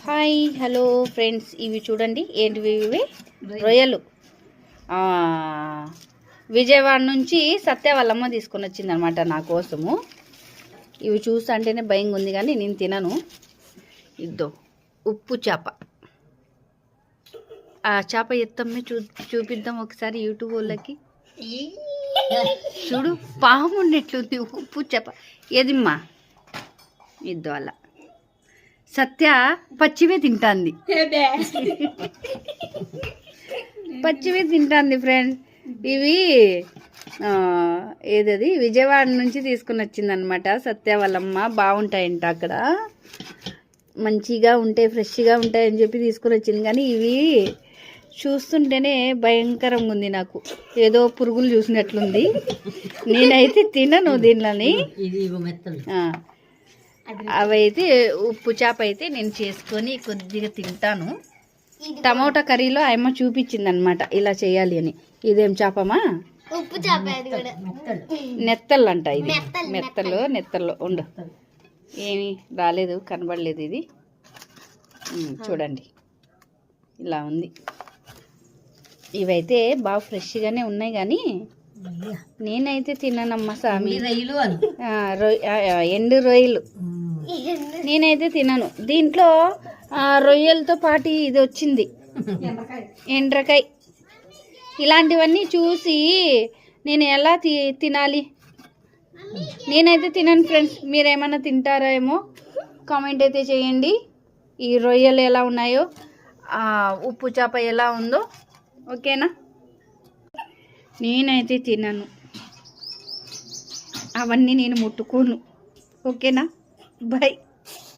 Hi hello friends, ఇవి చూడండి. ఏంటివి ఇవి? రొయ్యలు. విజయవాడ నుంచి సత్య వాళ్ళమ్మ తీసుకొని వచ్చింది అనమాట నా కోసము. ఇవి చూస్తుంటేనే భయంగా ఉంది కానీ నేను తినను. ఇద్దో ఉప్పు చేప. ఆ చేప ఎత్తమ్మే చూపిద్దాం ఒకసారి యూట్యూబ్ వాళ్ళకి. చూడు, పాము ఉన్నట్లుంది. ఉప్పు చేప ఏదిమ్మా? ఇద్దో అలా. సత్య పచ్చివే తింటాంది, పచ్చివే తింటాంది ఫ్రెండ్స్. ఇవి ఏదది విజయవాడ నుంచి తీసుకుని వచ్చిందనమాట సత్య వాళ్ళమ్మ. బాగుంటాయంట అక్కడ, మంచిగా ఉంటాయి, ఫ్రెష్గా ఉంటాయని చెప్పి తీసుకుని వచ్చింది. కానీ ఇవి చూస్తుంటేనే భయంకరంగా ఉంది నాకు. ఏదో పురుగులు చూసినట్లుంది. నేనైతే తినను దీనిని. అవైతే ఉప్పు చేప అయితే నేను చేసుకొని కొద్దిగా తింటాను. టమోటా కర్రీలో ఆయమ్మ చూపించింది అనమాట ఇలా చేయాలి అని. ఇదేం చేపమా? ఉప్పు చేప. నెత్తళ్ళు అంట ఇది. నెత్తల్లో ఉండు. ఏమి రాలేదు, కనబడలేదు ఇది. చూడండి ఇలా ఉంది. ఇవైతే బాగా ఫ్రెష్గానే ఉన్నాయి కానీ నేనైతే తిననమ్మా సామి. ఎండు రొయ్యలు నేనైతే తినను. దీంట్లో రొయ్యలతో పాటు ఇది వచ్చింది, ఎండ్రకాయ. ఇలాంటివన్నీ చూసి నేను ఎలా తినాలి? నేనైతే తినను ఫ్రెండ్స్. మీరేమన్నా తింటారేమో కామెంట్ అయితే చేయండి. ఈ రొయ్యలు ఎలా ఉన్నాయో, ఉప్పు చేప ఎలా ఉందో. ఓకేనా? నేనైతే తినను, అవన్నీ నేను ముట్టుకోను. ఓకేనా? బాయ్.